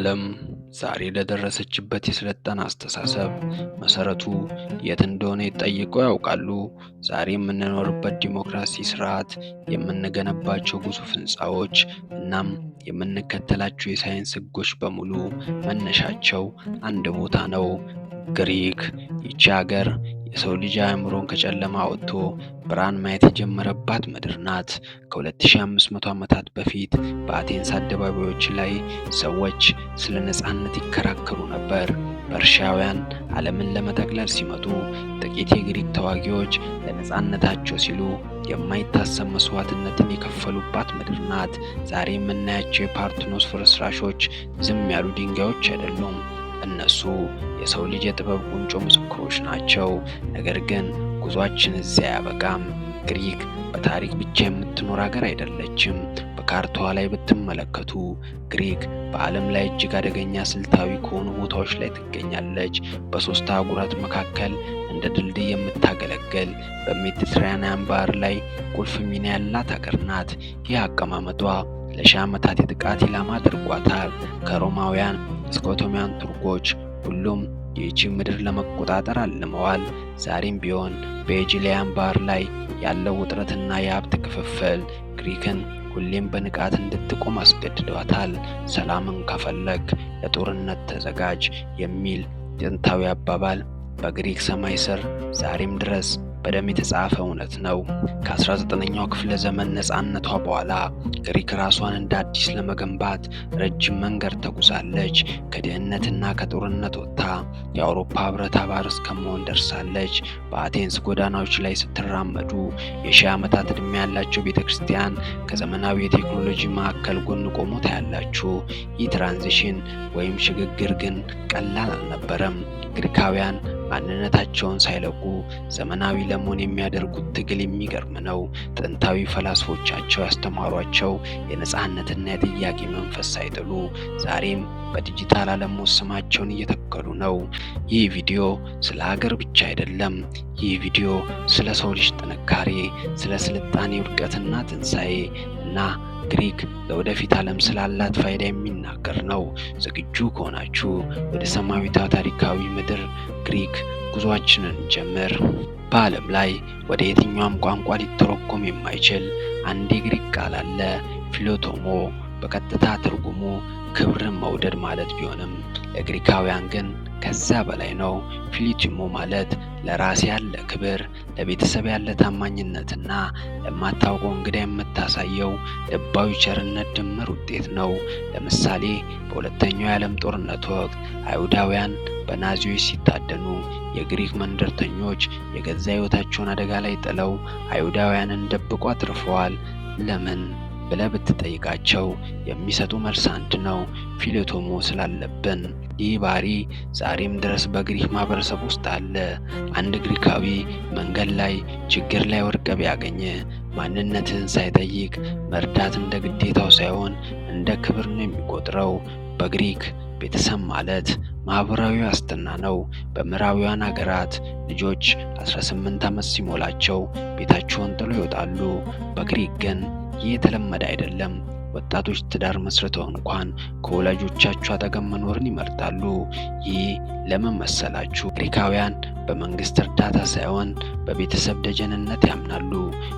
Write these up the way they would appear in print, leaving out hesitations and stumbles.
ዓለም ዛሬ ለደረሰችበት የሰለጠነ አስተሳሰብ መሰረቱ የት እንደሆነ ጠይቀው ያውቃሉ? ዛሬ የምንኖርበት ዲሞክራሲ ስርዓት፣ የምንገነባቸው ግዙፍ ህንፃዎች እናም የምንከተላቸው የሳይንስ ህጎች በሙሉ መነሻቸው አንድ ቦታ ነው፣ ግሪክ። ይቺ ሀገር የሰው ልጅ አእምሮን ከጨለማ ወጥቶ ብርሃን ማየት የጀመረባት ምድር ናት። ከ2500 ዓመታት በፊት በአቴንስ አደባባዮች ላይ ሰዎች ስለ ነፃነት ይከራከሩ ነበር። ፐርሺያውያን ዓለምን ለመጠቅለል ሲመጡ፣ ጥቂት የግሪክ ተዋጊዎች ለነፃነታቸው ሲሉ የማይታሰብ መስዋዕትነትን የከፈሉባት ምድር ናት። ዛሬ የምናያቸው የፓርቴኖስ ፍርስራሾች ዝም ያሉ ድንጋዮች አይደሉም። እነሱ የሰው ልጅ የጥበብ ቁንጮ ምስክሮች ናቸው። ነገር ግን ጉዟችን እዚያ አያበቃም። ግሪክ በታሪክ ብቻ የምትኖር ሀገር አይደለችም። በካርታዋ ላይ ብትመለከቱ ግሪክ በዓለም ላይ እጅግ አደገኛ ስልታዊ ከሆኑ ቦታዎች ላይ ትገኛለች። በሶስት አህጉራት መካከል እንደ ድልድይ የምታገለግል፣ በሜዲትራኒያን ባህር ላይ ቁልፍ ሚና ያላት ሀገር ናት። ይህ አቀማመጧ ለሺህ ዓመታት የጥቃት ኢላማ አድርጓታል። ከሮማውያን እስከ ኦቶማን ቱርኮች ሁሉም ይህቺን ምድር ለመቆጣጠር አልመዋል። ዛሬም ቢሆን በኤጂሊያን ባህር ላይ ያለው ውጥረትና የሀብት ክፍፍል ግሪክን ሁሌም በንቃት እንድትቆም አስገድዷታል። ሰላምን ከፈለግ ለጦርነት ተዘጋጅ የሚል ጥንታዊ አባባል በግሪክ ሰማይ ስር ዛሬም ድረስ በደም የተጻፈ እውነት ነው። ከ19ኛው ክፍለ ዘመን ነፃነቷ በኋላ ግሪክ ራሷን እንደ አዲስ ለመገንባት ረጅም መንገድ ተጉዛለች። ከድህነትና ከጦርነት ወጥታ የአውሮፓ ህብረት አባል እስከመሆን ደርሳለች። በአቴንስ ጎዳናዎች ላይ ስትራመዱ የሺህ ዓመታት ዕድሜ ያላቸው ቤተክርስቲያን ከዘመናዊ የቴክኖሎጂ ማዕከል ጎን ቆሞ ታያላችሁ። ይህ ትራንዚሽን ወይም ሽግግር ግን ቀላል አልነበረም። ግሪካውያን ማንነታቸውን ሳይለቁ ዘመናዊ ለመሆን የሚያደርጉት ትግል የሚገርም ነው። ጥንታዊ ፈላስፎቻቸው ያስተማሯቸው የነፃነትና የጥያቄ መንፈስ ሳይጥሉ ዛሬም በዲጂታል ዓለም ውስጥ ስማቸውን እየተከሉ ነው። ይህ ቪዲዮ ስለ ሀገር ብቻ አይደለም። ይህ ቪዲዮ ስለ ሰው ልጅ ጥንካሬ፣ ስለ ስልጣኔ ውድቀትና ትንሣኤ እና ግሪክ ለወደፊት ዓለም ስላላት ፋይዳ የሚናገር ነው። ዝግጁ ከሆናችሁ ወደ ሰማያዊቷ ታሪካዊ ምድር ግሪክ ጉዟችንን ጀምር። በዓለም ላይ ወደ የትኛውም ቋንቋ ሊተረጎም የማይችል አንድ የግሪክ ቃል አለ፣ ፊሎቶሞ። በቀጥታ ትርጉሙ ክብርን መውደድ ማለት ቢሆንም ለግሪካውያን ግን ከዛ በላይ ነው። ፊሊቲሞ ማለት ለራስ ያለ ክብር፣ ለቤተሰብ ያለ ታማኝነትና ለማታውቀው እንግዳ የምታሳየው ልባዊ ቸርነት ድምር ውጤት ነው። ለምሳሌ በሁለተኛው የዓለም ጦርነት ወቅት አይሁዳውያን በናዚዎች ሲታደኑ የግሪክ መንደርተኞች የገዛ ሕይወታቸውን አደጋ ላይ ጥለው አይሁዳውያንን ደብቆ አትርፈዋል። ለምን ብለህ ብትጠይቃቸው የሚሰጡ መልስ አንድ ነው፣ ፊሎቶሞ ስላለብን። ይህ ባህሪ ዛሬም ድረስ በግሪክ ማህበረሰብ ውስጥ አለ። አንድ ግሪካዊ መንገድ ላይ ችግር ላይ ወድቀህ ቢያገኝ ማንነትህን ሳይጠይቅ መርዳት እንደ ግዴታው ሳይሆን እንደ ክብር ነው የሚቆጥረው። በግሪክ ቤተሰብ ማለት ማህበራዊ ዋስትና ነው። በምዕራባውያን ሀገራት ልጆች 18 ዓመት ሲሞላቸው ቤታቸውን ጥሎ ይወጣሉ። በግሪክ ግን ይህ የተለመደ አይደለም። ወጣቶች ትዳር መስርተው እንኳን ከወላጆቻቸው አጠገብ መኖርን ይመርጣሉ። ይህ ለምን መሰላችሁ? ግሪካውያን በመንግስት እርዳታ ሳይሆን በቤተሰብ ደጀንነት ያምናሉ።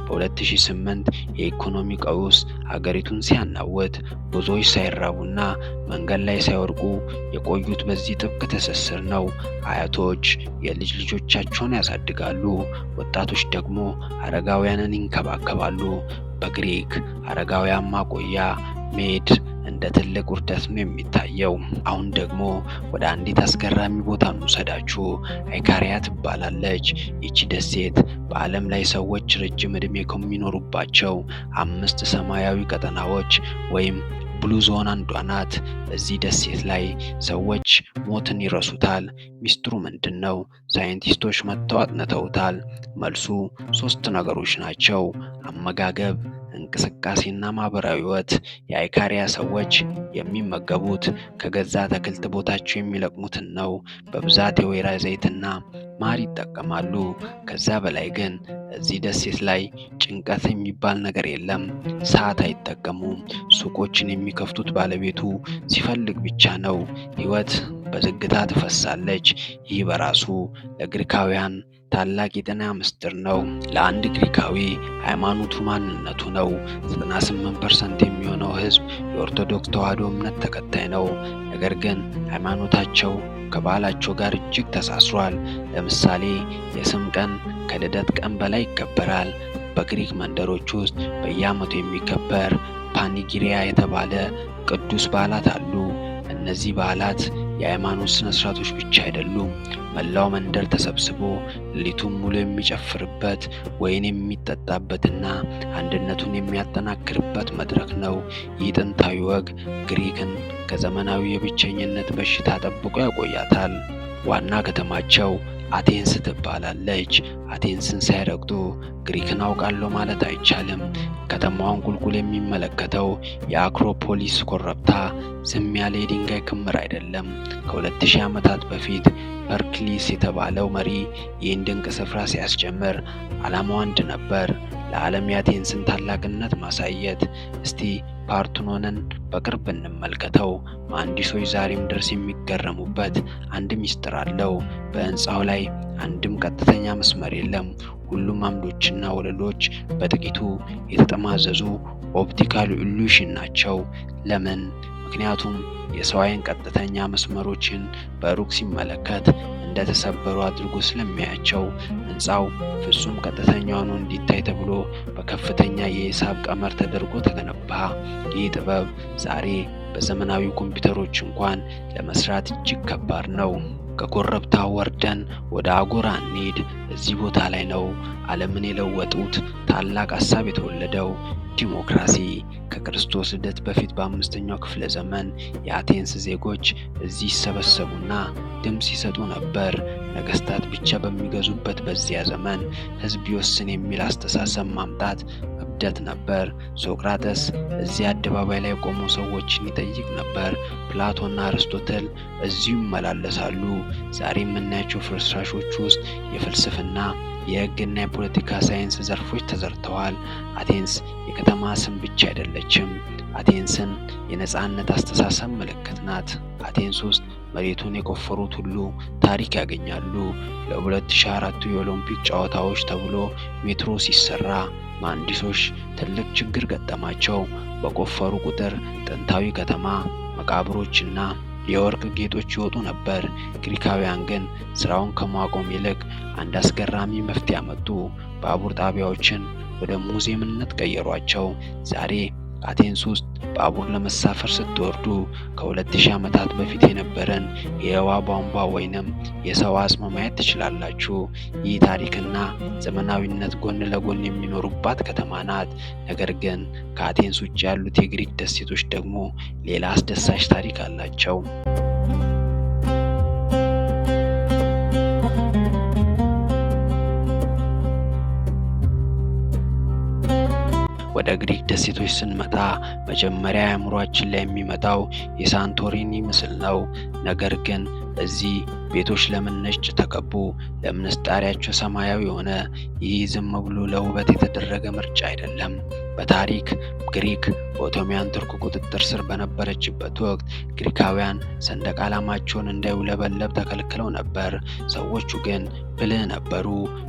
በ2008 የኢኮኖሚ ቀውስ ሀገሪቱን ሲያናውጥ ብዙዎች ሳይራቡና መንገድ ላይ ሳይወድቁ የቆዩት በዚህ ጥብቅ ትስስር ነው። አያቶች የልጅ ልጆቻቸውን ያሳድጋሉ፣ ወጣቶች ደግሞ አረጋውያንን ይንከባከባሉ። በግሪክ አረጋውያን ማቆያ ሜድ እንደ ትልቅ ውርደት ነው የሚታየው። አሁን ደግሞ ወደ አንዲት አስገራሚ ቦታ እንውሰዳችሁ። አይካሪያ ትባላለች። ይቺ ደሴት በዓለም ላይ ሰዎች ረጅም ዕድሜ ከሚኖሩባቸው 5 ሰማያዊ ቀጠናዎች ወይም ብሉ ዞን አንዷ ናት። በዚህ ደሴት ላይ ሰዎች ሞትን ይረሱታል። ሚስጥሩ ምንድን ነው? ሳይንቲስቶች መጥተው አጥንተውታል። መልሱ 3 ነገሮች ናቸው። አመጋገብ፣ እንቅስቃሴና ማህበራዊ ህይወት። የአይካሪያ ሰዎች የሚመገቡት ከገዛ አትክልት ቦታቸው የሚለቅሙትን ነው። በብዛት የወይራ ዘይትና ማር ይጠቀማሉ። ከዛ በላይ ግን እዚህ ደሴት ላይ ጭንቀት የሚባል ነገር የለም። ሰዓት አይጠቀሙም። ሱቆችን የሚከፍቱት ባለቤቱ ሲፈልግ ብቻ ነው። ሕይወት በዝግታ ትፈሳለች። ይህ በራሱ ለግሪካውያን ታላቅ የጤና ምስጢር ነው። ለአንድ ግሪካዊ ሃይማኖቱ ማንነቱ ነው። 98% የሚሆነው ሕዝብ የኦርቶዶክስ ተዋሕዶ እምነት ተከታይ ነው። ነገር ግን ሃይማኖታቸው ከባህላቸው ጋር እጅግ ተሳስሯል። ለምሳሌ የስም ቀን ከልደት ቀን በላይ ይከበራል። በግሪክ መንደሮች ውስጥ በየዓመቱ የሚከበር ፓኒጊሪያ የተባለ ቅዱስ በዓላት አሉ። እነዚህ በዓላት የሃይማኖት ስነ ስርዓቶች ብቻ አይደሉም። መላው መንደር ተሰብስቦ ሌሊቱን ሙሉ የሚጨፍርበት ወይን የሚጠጣበትና አንድነቱን የሚያጠናክርበት መድረክ ነው። ይህ ጥንታዊ ወግ ግሪክን ከዘመናዊ የብቸኝነት በሽታ ጠብቆ ያቆያታል። ዋና ከተማቸው አቴንስ ትባላለች። አቴንስን ሳይረግጡ ግሪክን አውቃለሁ ማለት አይቻልም። ከተማዋን ቁልቁል የሚመለከተው የአክሮፖሊስ ኮረብታ ዝም ያለ የድንጋይ ክምር አይደለም። ከ2000 ዓመታት በፊት ፐርክሊስ የተባለው መሪ ይህን ድንቅ ስፍራ ሲያስጀምር ዓላማው አንድ ነበር፣ ለዓለም የአቴንስን ታላቅነት ማሳየት። እስቲ ፓርቴኖንን በቅርብ እንመልከተው። መሐንዲሶች ዛሬም ድረስ የሚገረሙበት አንድ ሚስጥር አለው። በህንፃው ላይ አንድም ቀጥተኛ መስመር የለም። ሁሉም አምዶችና ወለሎች በጥቂቱ የተጠማዘዙ ኦፕቲካል ኢሉዥን ናቸው። ለምን? ምክንያቱም የሰው ዓይን ቀጥተኛ መስመሮችን በሩቅ ሲመለከት እንደተሰበሩ አድርጎ ስለሚያያቸው። ህንፃው ፍጹም ቀጥተኛ ሆኖ እንዲታይ ተብሎ በከፍተኛ የሂሳብ ቀመር ተደርጎ ተገነባ። ይህ ጥበብ ዛሬ በዘመናዊ ኮምፒውተሮች እንኳን ለመስራት እጅግ ከባድ ነው። ከኮረብታው ወርደን ወደ አጎራ እንሂድ። እዚህ ቦታ ላይ ነው ዓለምን የለወጡት ታላቅ ሐሳብ የተወለደው። ዲሞክራሲ ከክርስቶስ ልደት በፊት በ5ኛው ክፍለ ዘመን የአቴንስ ዜጎች እዚህ ይሰበሰቡና ድምፅ ይሰጡ ነበር። ነገስታት ብቻ በሚገዙበት በዚያ ዘመን ህዝብ ይወስን የሚል አስተሳሰብ ማምጣት እብደት ነበር። ሶቅራጠስ እዚህ አደባባይ ላይ ቆሞ ሰዎችን ይጠይቅ ነበር። ፕላቶና አርስቶትል እዚሁ ይመላለሳሉ። ዛሬ የምናያቸው ፍርስራሾች ውስጥ የፍልስፍና የህግና የፖለቲካ ሳይንስ ዘርፎች ተዘርተዋል። አቴንስ የከተማ ስም ብቻ አይደለችም። አቴንስን የነጻነት አስተሳሰብ ምልክት ናት። አቴንስ ውስጥ መሬቱን የቆፈሩት ሁሉ ታሪክ ያገኛሉ። ለ2004 የኦሎምፒክ ጨዋታዎች ተብሎ ሜትሮ ሲሰራ መሐንዲሶች ትልቅ ችግር ገጠማቸው። በቆፈሩ ቁጥር ጥንታዊ ከተማ መቃብሮችና የወርቅ ጌጦች ይወጡ ነበር። ግሪካውያን ግን ስራውን ከማቆም ይልቅ አንድ አስገራሚ መፍትሄ አመጡ። ባቡር ጣቢያዎችን ወደ ሙዚየምነት ቀየሯቸው። ዛሬ አቴንስ ውስጥ ባቡር ለመሳፈር ስትወርዱ ከ2000 ዓመታት በፊት የነበረን የውሃ ቧንቧ ወይንም የሰው አጽም ማየት ትችላላችሁ። ይህ ታሪክና ዘመናዊነት ጎን ለጎን የሚኖሩባት ከተማ ናት። ነገር ግን ከአቴንስ ውጭ ያሉት የግሪክ ደሴቶች ደግሞ ሌላ አስደሳች ታሪክ አላቸው። ወደ ግሪክ ደሴቶች ስንመጣ መጀመሪያ አእምሯችን ላይ የሚመጣው የሳንቶሪኒ ምስል ነው። ነገር ግን እዚህ ቤቶች ለምን ነጭ ተቀቡ? ለምንስ ጣሪያቸው ሰማያዊ ሆነ? ይህ ዝም ብሎ ለውበት የተደረገ ምርጫ አይደለም። በታሪክ ግሪክ በኦቶማን ቱርክ ቁጥጥር ስር በነበረችበት ወቅት ግሪካውያን ሰንደቅ ዓላማቸውን እንዳይውለበለብ ተከልክለው ነበር። ሰዎቹ ግን ብልህ ነበሩ።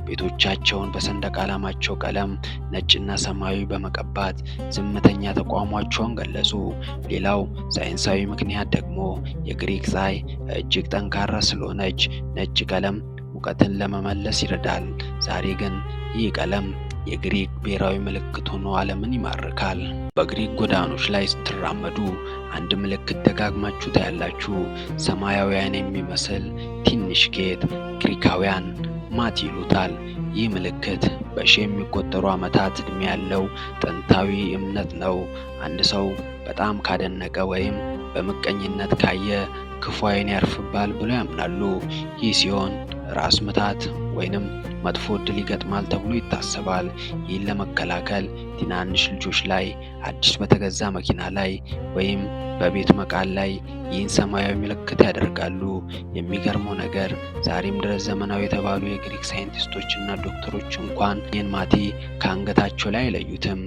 ቤቶቻቸውን በሰንደቅ ዓላማቸው ቀለም ነጭና ሰማያዊ በመቀባት ዝምተኛ ተቋማቸውን ገለጹ። ሌላው ሳይንሳዊ ምክንያት ደግሞ የግሪክ ፀሐይ እጅግ ጠንካራ ስለሆነች ነጭ ቀለም ሙቀትን ለመመለስ ይረዳል። ዛሬ ግን ይህ ቀለም የግሪክ ብሔራዊ ምልክት ሆኖ ዓለምን ይማርካል። በግሪክ ጎዳኖች ላይ ስትራመዱ አንድ ምልክት ደጋግማችሁ ታያላችሁ። ሰማያውያን የሚመስል ትንሽ ጌጥ። ግሪካውያን ማት ይሉታል። ይህ ምልክት በሺህ የሚቆጠሩ ዓመታት ዕድሜ ያለው ጥንታዊ እምነት ነው። አንድ ሰው በጣም ካደነቀ ወይም በምቀኝነት ካየ ክፉ ዓይን ያርፍባል ብለው ያምናሉ። ይህ ሲሆን ራስ ምታት ወይንም መጥፎ ዕድል ይገጥማል ተብሎ ይታሰባል። ይህን ለመከላከል ትናንሽ ልጆች ላይ አዲስ በተገዛ መኪና ላይ ወይም በቤት መቃል ላይ ይህን ሰማያዊ ምልክት ያደርጋሉ። የሚገርመው ነገር ዛሬም ድረስ ዘመናዊ የተባሉ የግሪክ ሳይንቲስቶችና ዶክተሮች እንኳን ይህን ማቴ ከአንገታቸው ላይ አይለዩትም።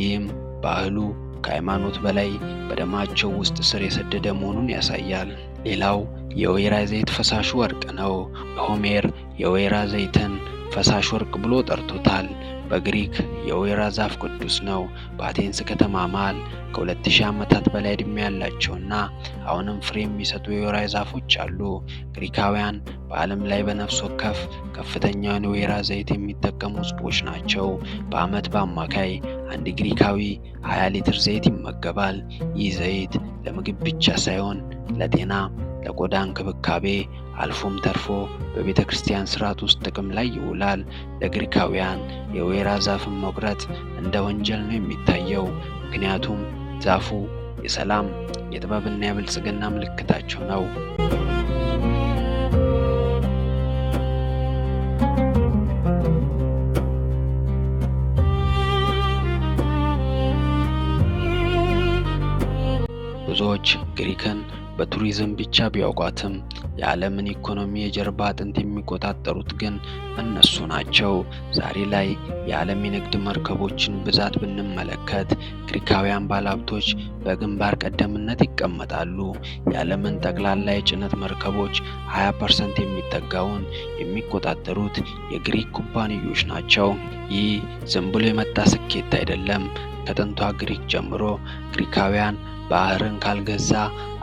ይህም ባህሉ ከሃይማኖት በላይ በደማቸው ውስጥ ስር የሰደደ መሆኑን ያሳያል። ሌላው የወይራ ዘይት ፈሳሽ ወርቅ ነው። ሆሜር የወይራ ዘይትን ፈሳሽ ወርቅ ብሎ ጠርቶታል። በግሪክ የወይራ ዛፍ ቅዱስ ነው። በአቴንስ ከተማ መሃል ከ2000 ዓመታት በላይ ዕድሜ ያላቸውና አሁንም ፍሬ የሚሰጡ የወይራ ዛፎች አሉ። ግሪካውያን በዓለም ላይ በነፍስ ወከፍ ከፍተኛውን የወይራ ዘይት የሚጠቀሙ ሕዝቦች ናቸው። በዓመት በአማካይ አንድ ግሪካዊ 20 ሊትር ዘይት ይመገባል። ይህ ዘይት ለምግብ ብቻ ሳይሆን ለጤና፣ ለቆዳ እንክብካቤ አልፎም ተርፎ በቤተ ክርስቲያን ስርዓት ውስጥ ጥቅም ላይ ይውላል። ለግሪካውያን የወይራ ዛፍን መቁረጥ እንደ ወንጀል ነው የሚታየው። ምክንያቱም ዛፉ የሰላም፣ የጥበብና የብልጽግና ምልክታቸው ነው። ብዙዎች ግሪክን በቱሪዝም ብቻ ቢያውቋትም የዓለምን ኢኮኖሚ የጀርባ አጥንት የሚቆጣጠሩት ግን እነሱ ናቸው። ዛሬ ላይ የዓለም የንግድ መርከቦችን ብዛት ብንመለከት ግሪካውያን ባለሀብቶች በግንባር ቀደምትነት ይቀመጣሉ። የዓለምን ጠቅላላ የጭነት መርከቦች 20% የሚጠጋውን የሚቆጣጠሩት የግሪክ ኩባንያዎች ናቸው። ይህ ዝም ብሎ የመጣ ስኬት አይደለም። ከጥንቷ ግሪክ ጀምሮ ግሪካውያን ባህርን ካልገዛ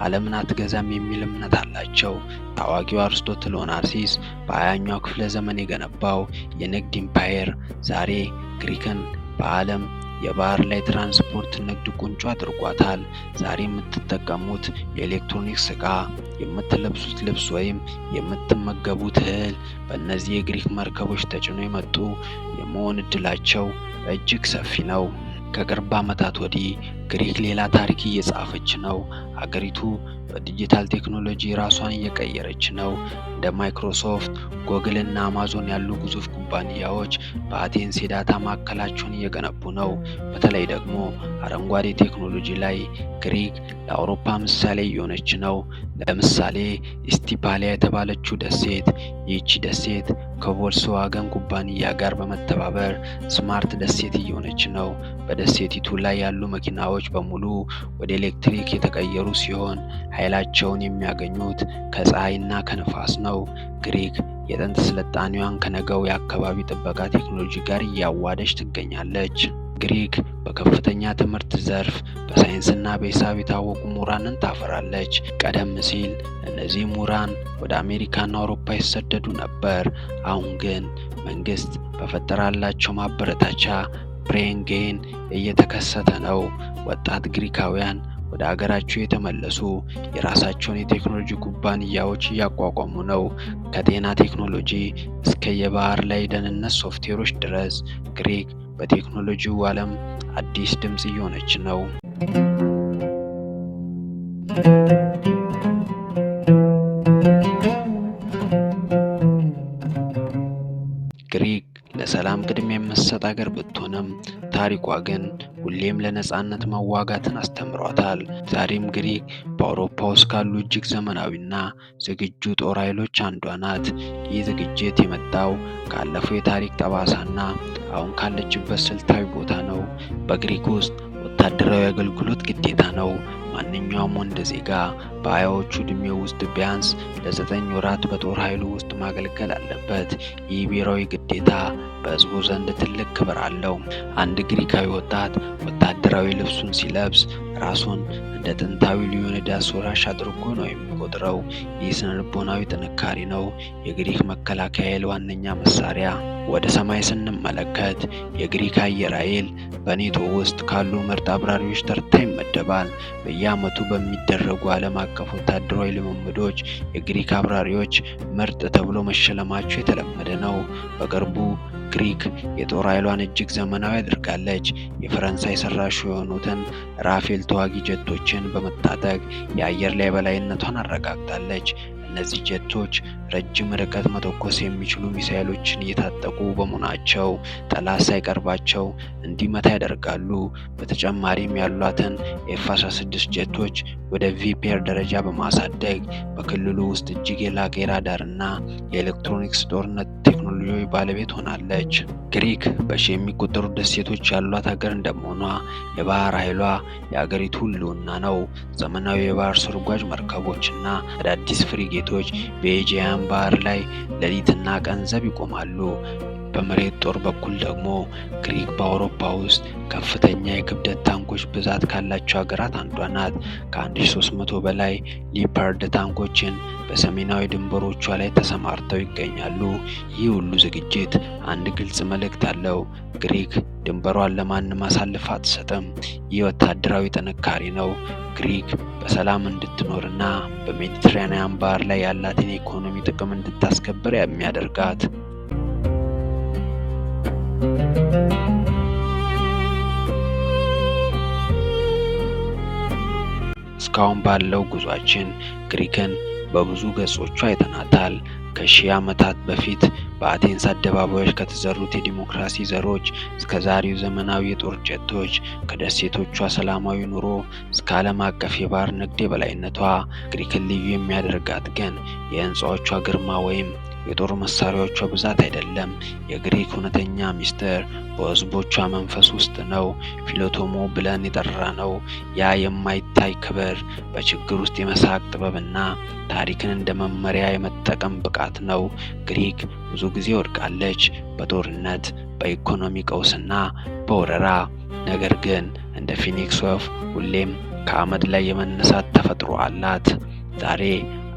ዓለምን አትገዛም የሚል እምነት አላቸው። ታዋቂው አርስቶትል ኦናርሲስ በ20ኛው ክፍለ ዘመን የገነባው የንግድ ኢምፓየር ዛሬ ግሪክን በዓለም የባህር ላይ ትራንስፖርት ንግድ ቁንጮ አድርጓታል። ዛሬ የምትጠቀሙት የኤሌክትሮኒክስ ዕቃ፣ የምትለብሱት ልብስ ወይም የምትመገቡት እህል በእነዚህ የግሪክ መርከቦች ተጭኖ የመጡ የመሆን እድላቸው እጅግ ሰፊ ነው። ከቅርብ ዓመታት ወዲህ ግሪክ ሌላ ታሪክ እየጻፈች ነው። አገሪቱ በዲጂታል ቴክኖሎጂ ራሷን እየቀየረች ነው። እንደ ማይክሮሶፍት፣ ጉግል እና አማዞን ያሉ ግዙፍ ኩባንያዎች በአቴንስ የዳታ ማዕከላቸውን እየገነቡ ነው። በተለይ ደግሞ አረንጓዴ ቴክኖሎጂ ላይ ግሪክ ለአውሮፓ ምሳሌ እየሆነች ነው። ለምሳሌ ኢስቲፓሊያ የተባለችው ደሴት፣ ይህቺ ደሴት ከቮልስዋገን ኩባንያ ጋር በመተባበር ስማርት ደሴት እየሆነች ነው። በደሴቲቱ ላይ ያሉ መኪናዎች በሙሉ ወደ ኤሌክትሪክ የተቀየሩ ሲሆን ኃይላቸውን የሚያገኙት ከፀሐይና ከነፋስ ነው። ግሪክ የጥንት ስልጣኔዋን ከነገው የአካባቢ ጥበቃ ቴክኖሎጂ ጋር እያዋደች ትገኛለች። ግሪክ በከፍተኛ ትምህርት ዘርፍ በሳይንስና በሂሳብ የታወቁ ምሁራንን ታፈራለች። ቀደም ሲል እነዚህ ምሁራን ወደ አሜሪካና አውሮፓ ይሰደዱ ነበር። አሁን ግን መንግስት በፈጠራላቸው ማበረታቻ ብሬን ጌን እየተከሰተ ነው። ወጣት ግሪካውያን ወደ ሀገራቸው የተመለሱ የራሳቸውን የቴክኖሎጂ ኩባንያዎች እያቋቋሙ ነው። ከጤና ቴክኖሎጂ እስከ የባህር ላይ ደህንነት ሶፍትዌሮች ድረስ ግሪክ በቴክኖሎጂው ዓለም አዲስ ድምፅ እየሆነች ነው። ግሪክ ለሰላም ቅድሚያ የምትሰጥ ሀገር ብትሆንም ታሪኳ ግን ሁሌም ለነጻነት መዋጋትን አስተምሯታል። ዛሬም ግሪክ በአውሮፓ ውስጥ ካሉ እጅግ ዘመናዊና ዝግጁ ጦር ኃይሎች አንዷ ናት። ይህ ዝግጅት የመጣው ካለፈው የታሪክ ጠባሳና አሁን ካለችበት ስልታዊ ቦታ ነው። በግሪክ ውስጥ ወታደራዊ አገልግሎት ግዴታ ነው። ማንኛውም ወንድ ዜጋ በሀያዎቹ ዕድሜው ውስጥ ቢያንስ ለ9 ወራት በጦር ኃይሉ ውስጥ ማገልገል አለበት። ይህ ብሔራዊ ግዴታ በሕዝቡ ዘንድ ትልቅ ክብር አለው። አንድ ግሪካዊ ወጣት ወታደራዊ ልብሱን ሲለብስ ራሱን እንደ ጥንታዊ ሊዮኒዳስ ወራሽ አድርጎ ነው የሚቆጥረው። ይህ ስነ ልቦናዊ ጥንካሬ ነው። የግሪክ መከላከያ ኃይል ዋነኛ መሳሪያ። ወደ ሰማይ ስንመለከት የግሪክ አየር ኃይል በኔቶ ውስጥ ካሉ ምርጥ አብራሪዎች ተርታ ይመደባል። በየዓመቱ በሚደረጉ ዓለም አቀፍ ወታደራዊ ልምምዶች የግሪክ አብራሪዎች ምርጥ ተብሎ መሸለማቸው የተለመደ ነው። በቅርቡ ግሪክ የጦር ኃይሏን እጅግ ዘመናዊ አድርጋለች። የፈረንሳይ ሰራሽ የሆኑትን ራፌል ተዋጊ ጀቶችን በመታጠቅ የአየር ላይ በላይነቷን አረጋግጣለች። እነዚህ ጀቶች ረጅም ርቀት መተኮስ የሚችሉ ሚሳኤሎችን እየታጠቁ በመሆናቸው ጠላት ሳይቀርባቸው እንዲመታ ያደርጋሉ። በተጨማሪም ያሏትን ኤፍ-16 ጀቶች ወደ ቪፔር ደረጃ በማሳደግ በክልሉ ውስጥ እጅግ የላቀ የራዳርና የኤሌክትሮኒክስ ጦርነት ቴክኖሎጂ ባለቤት ሆናለች። ግሪክ በሺህ የሚቆጠሩ ደሴቶች ያሏት ሀገር እንደመሆኗ የባህር ኃይሏ የአገሪቱ ሕልውና ነው። ዘመናዊ የባህር ሰርጓጅ መርከቦችና አዳዲስ ፍሪጌቶች በኤጂያን ባህር ላይ ሌሊትና ቀን ዘብ ይቆማሉ። በመሬት ጦር በኩል ደግሞ ግሪክ በአውሮፓ ውስጥ ከፍተኛ የክብደት ታንኮች ብዛት ካላቸው ሀገራት አንዷ ናት። ከ1300 በላይ ሊፐርድ ታንኮችን በሰሜናዊ ድንበሮቿ ላይ ተሰማርተው ይገኛሉ። ይህ ሁሉ ዝግጅት አንድ ግልጽ መልእክት አለው። ግሪክ ድንበሯን ለማንም አሳልፋ አትሰጥም። ይህ ወታደራዊ ጥንካሬ ነው። ግሪክ በሰላም እንድትኖርና በሜዲትራኒያን ባህር ላይ ያላትን የኢኮኖሚ ጥቅም እንድታስከብር የሚያደርጋት። እስካሁን ባለው ጉዟችን ግሪክን በብዙ ገጾቿ አይተናታል። ከሺህ ዓመታት በፊት በአቴንስ አደባባዮች ከተዘሩት የዲሞክራሲ ዘሮች እስከ ዛሬው ዘመናዊ የጦር ጀቶች፣ ከደሴቶቿ ሰላማዊ ኑሮ እስከ ዓለም አቀፍ የባህር ንግድ የበላይነቷ። ግሪክን ልዩ የሚያደርጋት ግን የህንፃዎቿ ግርማ ወይም የጦር መሳሪያዎቿ ብዛት አይደለም። የግሪክ እውነተኛ ሚስጥር በህዝቦቿ መንፈስ ውስጥ ነው። ፊሎቶሞ ብለን የጠራነው ያ የማይታይ ክብር በችግር ውስጥ የመሳቅ ጥበብና ታሪክን እንደ መመሪያ የመጠቀም ብቃት ነው። ግሪክ ብዙ ጊዜ ወድቃለች፣ በጦርነት፣ በኢኮኖሚ ቀውስና በወረራ። ነገር ግን እንደ ፊኒክስ ወፍ ሁሌም ከአመድ ላይ የመነሳት ተፈጥሮ አላት። ዛሬ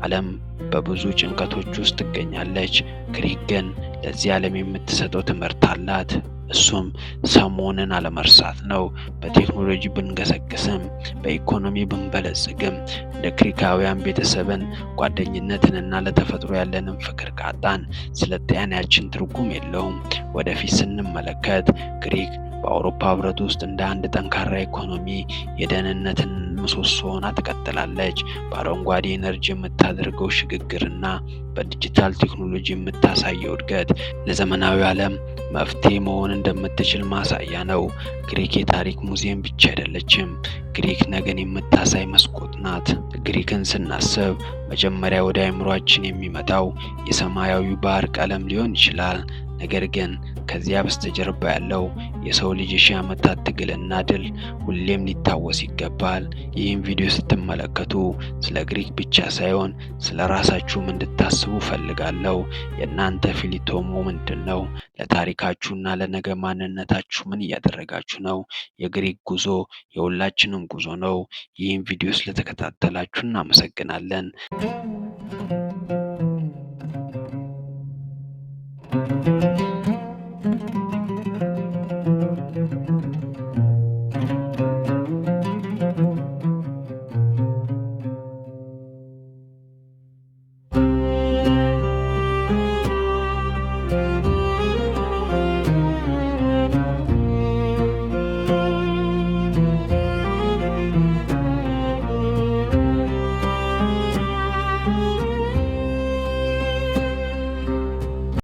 ዓለም በብዙ ጭንቀቶች ውስጥ ትገኛለች። ግሪክ ግን ለዚህ ዓለም የምትሰጠው ትምህርት አላት። እሱም ሰሞንን አለመርሳት ነው። በቴክኖሎጂ ብንገሰግስም፣ በኢኮኖሚ ብንበለጽግም፣ እንደ ግሪካውያን ቤተሰብን፣ ጓደኝነትንና ለተፈጥሮ ያለንን ፍቅር ካጣን ስልጣኔያችን ትርጉም የለውም። ወደፊት ስንመለከት ግሪክ በአውሮፓ ህብረት ውስጥ እንደ አንድ ጠንካራ ኢኮኖሚ የደህንነትን ምሰሶ ሆና ትቀጥላለች። በአረንጓዴ ኤነርጂ የምታደርገው ሽግግርና በዲጂታል ቴክኖሎጂ የምታሳየው እድገት ለዘመናዊ ዓለም መፍትሄ መሆን እንደምትችል ማሳያ ነው። ግሪክ የታሪክ ሙዚየም ብቻ አይደለችም። ግሪክ ነገን የምታሳይ መስኮት ናት። ግሪክን ስናስብ መጀመሪያ ወደ አእምሯችን የሚመጣው የሰማያዊ ባህር ቀለም ሊሆን ይችላል። ነገር ግን ከዚያ በስተጀርባ ያለው የሰው ልጅ የሺህ ዓመታት ትግልና ድል ሁሌም ሊታወስ ይገባል። ይህን ቪዲዮ ስትመለከቱ ስለ ግሪክ ብቻ ሳይሆን ስለ ራሳችሁም እንድታስቡ ፈልጋለሁ። የእናንተ ፊሊቶሞ ምንድን ነው? ለታሪካችሁና ለነገ ማንነታችሁ ምን እያደረጋችሁ ነው? የግሪክ ጉዞ የሁላችንም ጉዞ ነው። ይህን ቪዲዮ ስለተከታተላችሁ እናመሰግናለን።